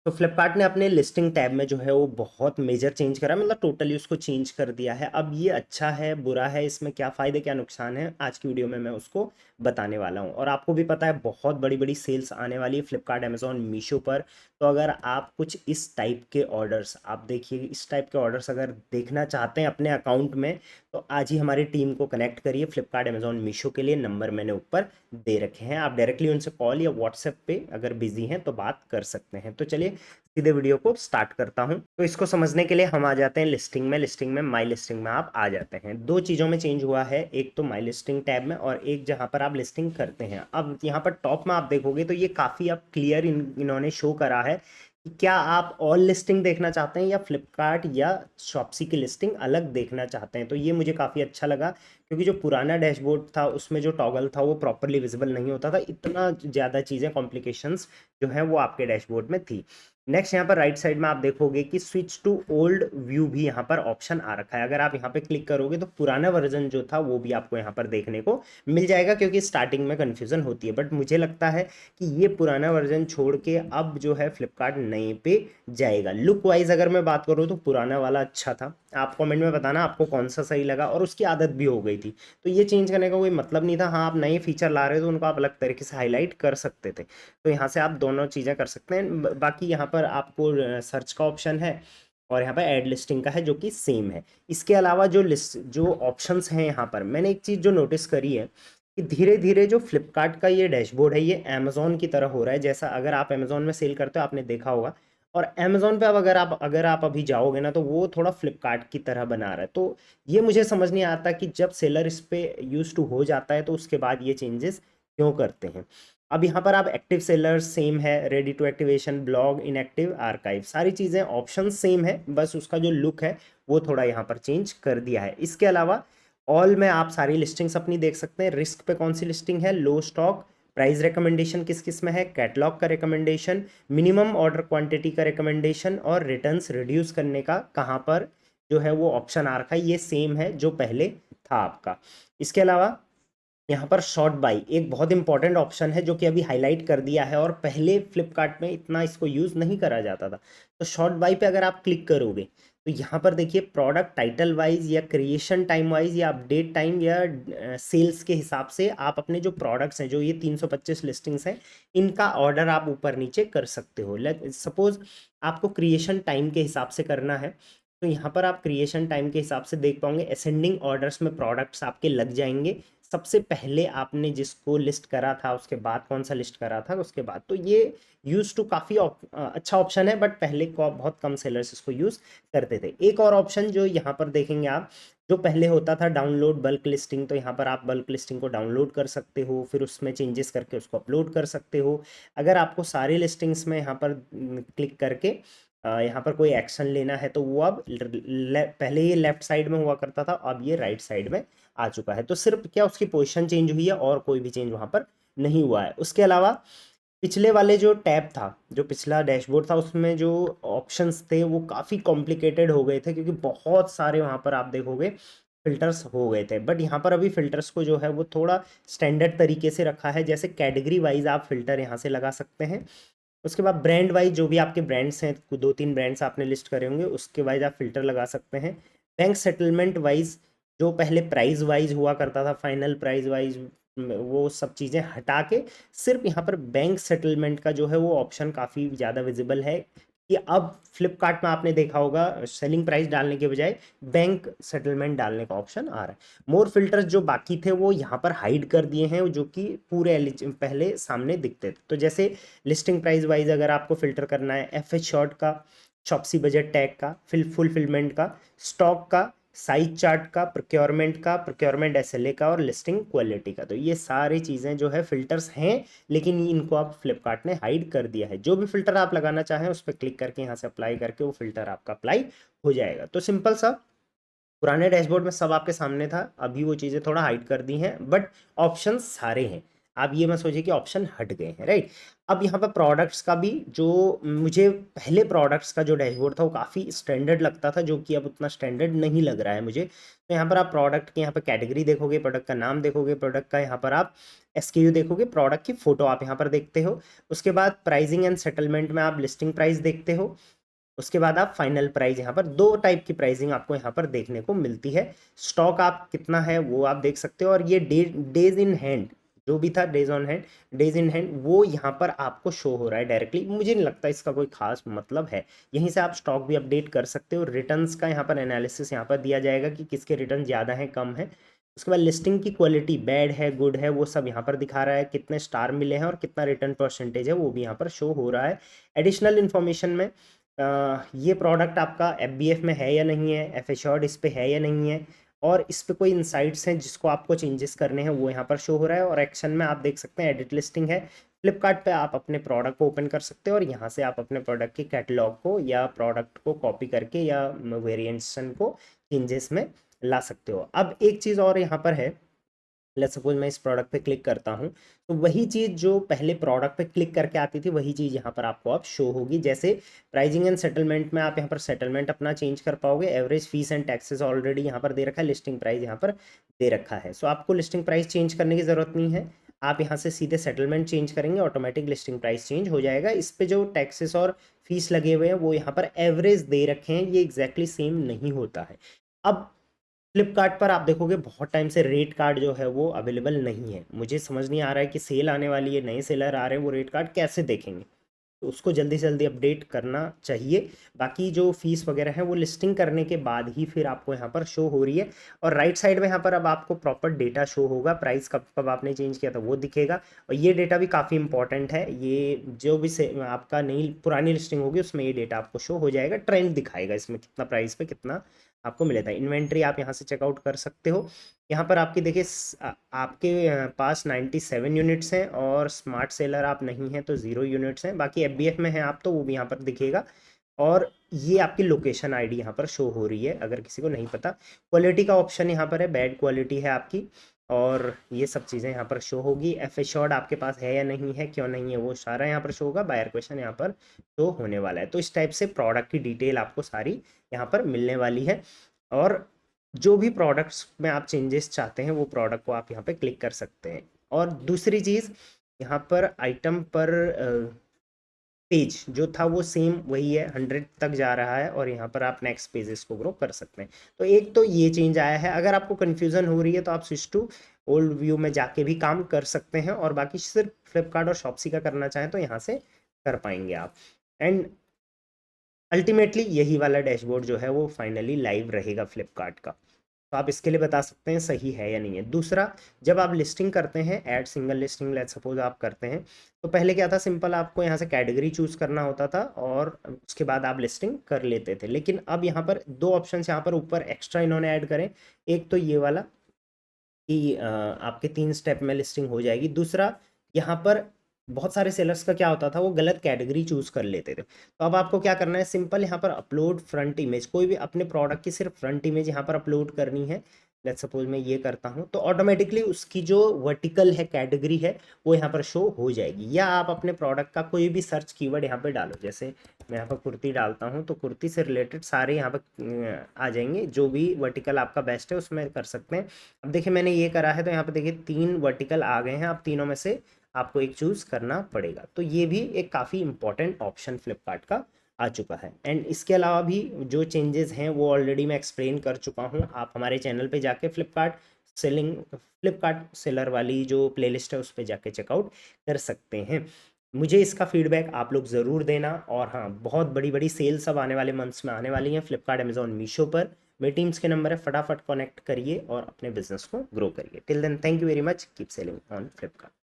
तो फ्लिपकार्ट ने अपने लिस्टिंग टैब में जो है वो बहुत मेजर चेंज करा, मतलब टोटली उसको चेंज कर दिया है। अब ये अच्छा है बुरा है, इसमें क्या फ़ायदे क्या नुकसान है, आज की वीडियो में मैं उसको बताने वाला हूँ। और आपको भी पता है बहुत बड़ी बड़ी सेल्स आने वाली है फ्लिपकार्ट, अमेजोन, मीशो पर। तो अगर आप कुछ इस टाइप के ऑर्डर्स, आप देखिए इस टाइप के ऑर्डर्स अगर देखना चाहते हैं अपने अकाउंट में, तो आज ही हमारी टीम को कनेक्ट करिए फ्लिपकार्ट, अमेजोन, मीशो के लिए। नंबर मैंने ऊपर दे रखे हैं, आप डायरेक्टली उनसे कॉल या व्हाट्सएप पे अगर बिजी हैं तो बात कर सकते हैं। तो चलिए सीधे वीडियो को स्टार्ट करता हूं। तो इसको समझने के लिए हम आ जाते हैं लिस्टिंग में। लिस्टिंग में माई लिस्टिंग में आप आ जाते हैं। दो चीज़ों में चेंज हुआ है, एक तो माई लिस्टिंग टैब में और एक जहां पर आप लिस्टिंग करते हैं। अब यहाँ पर टॉप में आप देखोगे तो ये काफ़ी अब क्लियर इन्होंने शो करा है कि क्या आप ऑल लिस्टिंग देखना चाहते हैं या फ्लिपकार्ट या शॉप्सी की लिस्टिंग अलग देखना चाहते हैं। तो ये मुझे काफ़ी अच्छा लगा, क्योंकि जो पुराना डैशबोर्ड था उसमें जो टॉगल था वो प्रॉपरली विजिबल नहीं होता था, इतना ज़्यादा चीज़ें कॉम्प्लिकेशंस जो है वो आपके डैशबोर्ड में थी। नेक्स्ट यहाँ पर राइट साइड में आप देखोगे कि स्विच टू ओल्ड व्यू भी यहाँ पर ऑप्शन आ रखा है। अगर आप यहाँ पे क्लिक करोगे तो पुराना वर्जन जो था वो भी आपको यहाँ पर देखने को मिल जाएगा, क्योंकि स्टार्टिंग में कन्फ्यूजन होती है। बट मुझे लगता है कि ये पुराना वर्जन छोड़ के अब जो है फ्लिपकार्ट नए पे जाएगा। लुक वाइज अगर मैं बात करूँ तो पुराना वाला अच्छा था। आप कमेंट में बताना आपको कौन सा सही लगा, और उसकी आदत भी हो गई थी तो ये चेंज करने का कोई मतलब नहीं था। हाँ, आप नए फीचर ला रहे हो तो उनको आप अलग तरीके से हाईलाइट कर सकते थे। तो यहाँ से आप दोनों चीज़ें कर सकते हैं। बाकी यहाँ पर आपको सर्च का ऑप्शन है और यहाँ पर ऐड लिस्टिंग का है, जो कि सेम है। इसके अलावा जो लिस्ट जो ऑप्शंस हैं यहाँ पर, मैंने एक चीज़ जो नोटिस करी है कि धीरे धीरे जो फ्लिपकार्ट का ये डैशबोर्ड है ये अमेजोन की तरह हो रहा है। जैसा अगर आप अमेजोन में सेल करते हो आपने देखा होगा, और अमेजोन पे अब अगर आप अभी जाओगे ना तो वो थोड़ा फ्लिपकार्ट की तरह बना रहा है। तो ये मुझे समझ नहीं आता कि जब सेलर इस पे यूज टू हो जाता है तो उसके बाद ये चेंजेस क्यों करते हैं। अब यहाँ पर आप एक्टिव सेलर्स सेम है, ready to activation, blog, inactive, archive, सारी चीज़ें ऑप्शन सेम है, बस उसका जो लुक है वो थोड़ा यहाँ पर चेंज कर दिया है। इसके अलावा ऑल में आप सारी लिस्टिंग्स अपनी देख सकते हैं। रिस्क पे कौन सी लिस्टिंग है, लो स्टॉक, प्राइस रिकमेंडेशन किस किस में है, कैटलॉग का रिकमेंडेशन, मिनिमम ऑर्डर क्वांटिटी का रिकमेंडेशन, और रिटर्न्स रिड्यूस करने का कहाँ पर जो है वो ऑप्शन आ रखा है, ये सेम है जो पहले था आपका। इसके अलावा यहाँ पर शॉर्ट बाई एक बहुत इंपॉर्टेंट ऑप्शन है जो कि अभी हाईलाइट कर दिया है, और पहले फ्लिपकार्ट में इतना इसको यूज़ नहीं करा जाता था। तो शॉर्ट बाई पे अगर आप क्लिक करोगे तो यहाँ पर देखिए प्रोडक्ट टाइटल वाइज या क्रिएशन टाइम वाइज या अपडेट टाइम या सेल्स के हिसाब से आप अपने जो प्रोडक्ट्स हैं, जो ये 325 लिस्टिंग्स हैं, इनका ऑर्डर आप ऊपर नीचे कर सकते हो। सपोज आपको क्रिएशन टाइम के हिसाब से करना है तो यहाँ पर आप क्रिएशन टाइम के हिसाब से देख पाओगे असेंडिंग ऑर्डर्स में प्रोडक्ट्स आपके लग जाएंगे। सबसे पहले आपने जिसको लिस्ट करा था उसके बाद कौन सा लिस्ट करा था उसके बाद। तो ये यूज टू काफ़ी अच्छा ऑप्शन है, बट पहले को बहुत कम सेलर्स इसको यूज़ करते थे। एक और ऑप्शन जो यहाँ पर देखेंगे आप, जो पहले होता था डाउनलोड बल्क लिस्टिंग, तो यहाँ पर आप बल्क लिस्टिंग को डाउनलोड कर सकते हो, फिर उसमें चेंजेस करके उसको अपलोड कर सकते हो। अगर आपको सारी लिस्टिंग्स में यहाँ पर क्लिक करके यहाँ पर कोई एक्शन लेना है तो वो अब पहले ये लेफ्ट साइड में हुआ करता था, अब ये राइट साइड में आ चुका है। तो सिर्फ क्या उसकी पोजीशन चेंज हुई है और कोई भी चेंज वहाँ पर नहीं हुआ है। उसके अलावा पिछले वाले जो टैब था, जो पिछला डैशबोर्ड था, उसमें जो ऑप्शंस थे वो काफ़ी कॉम्प्लिकेटेड हो गए थे, क्योंकि बहुत सारे वहाँ पर आप देखोगे फिल्टर्स हो गए थे। बट यहाँ पर अभी फिल्टर्स को जो है वो थोड़ा स्टैंडर्ड तरीके से रखा है। जैसे कैटेगरी वाइज आप फिल्टर यहाँ से लगा सकते हैं। उसके बाद ब्रांड वाइज जो भी आपके ब्रांड्स हैं, दो तीन ब्रांड्स आपने लिस्ट करे होंगे, उसके वाइज आप फिल्टर लगा सकते हैं। बैंक सेटलमेंट वाइज, जो पहले प्राइस वाइज हुआ करता था, फाइनल प्राइस वाइज, वो सब चीज़ें हटा के सिर्फ यहाँ पर बैंक सेटलमेंट का जो है वो ऑप्शन काफ़ी ज़्यादा विजिबल है। कि अब फ्लिपकार्ट में आपने देखा होगा सेलिंग प्राइस डालने के बजाय बैंक सेटलमेंट डालने का ऑप्शन आ रहा है। मोर फिल्टर्स जो बाकी थे वो यहाँ पर हाइड कर दिए हैं, जो कि पूरे पहले सामने दिखते थे। तो जैसे लिस्टिंग प्राइस वाइज अगर आपको फिल्टर करना है, एफ एच शॉर्ट का, शॉप्सी बजट टैग का, फुलफिलमेंट का, स्टॉक का, साइज चार्ट का, प्रोक्योरमेंट का, प्रोक्योरमेंट एसएलए का, और लिस्टिंग क्वालिटी का, तो ये सारी चीज़ें जो है फिल्टर्स हैं, लेकिन इनको आप फ्लिपकार्ट ने हाइड कर दिया है। जो भी फिल्टर आप लगाना चाहें उस पर क्लिक करके यहाँ से अप्लाई करके वो फिल्टर आपका अप्लाई हो जाएगा। तो सिंपल सा, पुराने डैशबोर्ड में सब आपके सामने था, अभी वो चीज़ें थोड़ा हाइड कर दी हैं, बट ऑप्शंस सारे हैं। आप ये मत सोचिए कि ऑप्शन हट गए हैं, राइट। अब यहाँ पर प्रोडक्ट्स का भी, जो मुझे पहले प्रोडक्ट्स का जो डैशबोर्ड था वो काफ़ी स्टैंडर्ड लगता था, जो कि अब उतना स्टैंडर्ड नहीं लग रहा है मुझे। तो यहाँ पर आप प्रोडक्ट के यहाँ पर कैटेगरी देखोगे, प्रोडक्ट का नाम देखोगे, प्रोडक्ट का यहाँ पर आप SKU देखोगे, प्रोडक्ट की फोटो आप यहाँ पर देखते हो। उसके बाद प्राइसिंग एंड सेटलमेंट में आप लिस्टिंग प्राइस देखते हो। उसके बाद आप फाइनल प्राइस, यहाँ पर दो टाइप की प्राइसिंग आपको यहाँ पर देखने को मिलती है। स्टॉक आप कितना है वो आप देख सकते हो, और ये डेज इन हैंड जो भी था, डेज इन हैंड वो यहाँ पर आपको शो हो रहा है डायरेक्टली। मुझे नहीं लगता इसका कोई खास मतलब है। यहीं से आप स्टॉक भी अपडेट कर सकते हो। रिटर्न्स का यहाँ पर एनालिसिस यहाँ पर दिया जाएगा कि किसके रिटर्न ज़्यादा हैं, कम है। उसके बाद लिस्टिंग की क्वालिटी बैड है, गुड है, वो सब यहाँ पर दिखा रहा है। कितने स्टार मिले हैं और कितना रिटर्न परसेंटेज है वो भी यहाँ पर शो हो रहा है। एडिशनल इन्फॉर्मेशन में ये प्रोडक्ट आपका FBF में है या नहीं है, एफ एश्योर्ड इस पे है या नहीं है, और इस पे कोई इंसाइट्स हैं जिसको आपको चेंजेस करने हैं वो यहाँ पर शो हो रहा है। और एक्शन में आप देख सकते हैं एडिट लिस्टिंग है। फ्लिपकार्ट पे आप अपने प्रोडक्ट को ओपन कर सकते हो और यहाँ से आप अपने प्रोडक्ट के कैटलॉग को या प्रोडक्ट को कॉपी करके या वेरिएंशन को चेंजेस में ला सकते हो। अब एक चीज़ और यहाँ पर है, लेट्स सपोज मैं इस प्रोडक्ट पे क्लिक करता हूँ, तो वही चीज़ जो पहले प्रोडक्ट पे क्लिक करके आती थी वही चीज़ यहाँ पर आपको अब शो होगी। जैसे प्राइसिंग एंड सेटलमेंट में आप यहाँ पर सेटलमेंट अपना चेंज कर पाओगे। Average fees and taxes already यहाँ पर दे रखा है, लिस्टिंग प्राइस यहाँ पर दे रखा है। सो आपको लिस्टिंग प्राइस चेंज करने की ज़रूरत नहीं है। आप यहाँ से सीधे सेटलमेंट चेंज करेंगे, ऑटोमेटिक लिस्टिंग प्राइस चेंज हो जाएगा। इस पे जो टैक्सेस और फीस लगे हुए हैं वो यहाँ पर एवरेज दे रखे हैं, ये एग्जैक्टली सेम नहीं होता है। अब फ्लिपकार्ट पर आप देखोगे बहुत टाइम से रेट कार्ड जो है वो अवेलेबल नहीं है। मुझे समझ नहीं आ रहा है कि सेल आने वाली है, नए सेलर आ रहे हैं, वो रेट कार्ड कैसे देखेंगे। तो उसको जल्दी से जल्दी अपडेट करना चाहिए। बाकी जो फीस वगैरह है वो लिस्टिंग करने के बाद ही फिर आपको यहाँ पर शो हो रही है। और राइट साइड में यहाँ पर अब आपको प्रॉपर डेटा शो होगा, प्राइस कब कब आपने चेंज किया था वो दिखेगा। और ये डेटा भी काफ़ी इंपॉर्टेंट है। ये जो भी से आपका नई पुरानी लिस्टिंग होगी उसमें ये डेटा आपको शो हो जाएगा, ट्रेंड दिखाएगा इसमें कितना प्राइस पे कितना आपको मिला था। इन्वेंट्री आप यहाँ से चेकआउट कर सकते हो। यहाँ पर आपकी देखिए आपके पास 97 यूनिट्स हैं और स्मार्ट सेलर आप नहीं हैं तो 0 यूनिट्स हैं। बाकी FBF में हैं आप तो वो भी यहाँ पर दिखेगा। और ये आपकी लोकेशन ID यहाँ पर शो हो रही है अगर किसी को नहीं पता। क्वालिटी का ऑप्शन यहाँ पर है, बैड क्वालिटी है आपकी, और ये सब चीज़ें यहाँ पर शो होगी। एफ एश्योर्ड आपके पास है या नहीं है, क्यों नहीं है, वो सारा यहाँ पर शो होगा। बायर क्वेश्चन यहाँ पर शो होने वाला है। तो इस टाइप से प्रोडक्ट की डिटेल आपको सारी यहाँ पर मिलने वाली है। और जो भी प्रोडक्ट्स में आप चेंजेस चाहते हैं वो प्रोडक्ट को आप यहाँ पे क्लिक कर सकते हैं। और दूसरी चीज़ यहाँ पर आइटम पर पेज जो था वो सेम वही है, 100 तक जा रहा है, और यहाँ पर आप नेक्स्ट पेजेस को ग्रो कर सकते हैं। तो एक तो ये चेंज आया है। अगर आपको कन्फ्यूज़न हो रही है तो आप स्विच टू ओल्ड व्यू में जाके भी काम कर सकते हैं, और बाकी सिर्फ फ्लिपकार्ट और शॉप्सी का करना चाहें तो यहाँ से कर पाएंगे आप। एंड अल्टीमेटली यही वाला डैशबोर्ड जो है वो फाइनली लाइव रहेगा फ्लिपकार्ट का। तो आप इसके लिए बता सकते हैं सही है या नहीं है। दूसरा, जब आप लिस्टिंग करते हैं, add single listing let's suppose आप करते हैं, तो पहले क्या था, सिंपल आपको यहाँ से कैटेगरी चूज करना होता था और उसके बाद आप लिस्टिंग कर लेते थे। लेकिन अब यहाँ पर दो ऑप्शन यहाँ पर ऊपर एक्स्ट्रा इन्होंने ऐड करें। एक तो ये वाला कि आपके 3 स्टेप में लिस्टिंग हो जाएगी। दूसरा, यहाँ पर बहुत सारे सेलर्स का क्या होता था, वो गलत कैटेगरी चूज कर लेते थे। तो अब आपको क्या करना है, सिंपल यहाँ पर अपलोड फ्रंट इमेज, कोई भी अपने प्रोडक्ट की सिर्फ फ्रंट इमेज यहाँ पर अपलोड करनी है। लेट्स सपोज मैं ये करता हूँ तो ऑटोमेटिकली उसकी जो वर्टिकल है कैटेगरी है वो यहाँ पर शो हो जाएगी। या आप अपने प्रोडक्ट का कोई भी सर्च कीवर्ड यहाँ पे डालो, जैसे मैं यहाँ पर कुर्ती डालता हूँ तो कुर्ती से रिलेटेड सारे यहाँ पर आ जाएंगे। जो भी वर्टिकल आपका बेस्ट है उसमें कर सकते हैं। अब देखिए मैंने ये करा है तो यहाँ पे देखिए 3 वर्टिकल आ गए हैं। अब तीनों में से आपको एक चूज़ करना पड़ेगा। तो ये भी एक काफ़ी इंपॉर्टेंट ऑप्शन फ्लिपकार्ट का आ चुका है। एंड इसके अलावा भी जो चेंजेस हैं वो ऑलरेडी मैं एक्सप्लेन कर चुका हूँ। आप हमारे चैनल पे जाके फ्लिपकार्ट सेलर वाली जो प्लेलिस्ट है उस पर जाके चेकआउट कर सकते हैं। मुझे इसका फीडबैक आप लोग ज़रूर देना। और हाँ, बहुत बड़ी बड़ी सेल्स अब आने वाले मंथ्स में आने वाली हैं फ्लिपकार्ट, अमेजॉन, मीशो पर। मेरे टीम्स के नंबर है, फटाफट कनेक्ट करिए और अपने बिजनेस को ग्रो करिए। Till then, thank you very much, keep selling on Flipkart.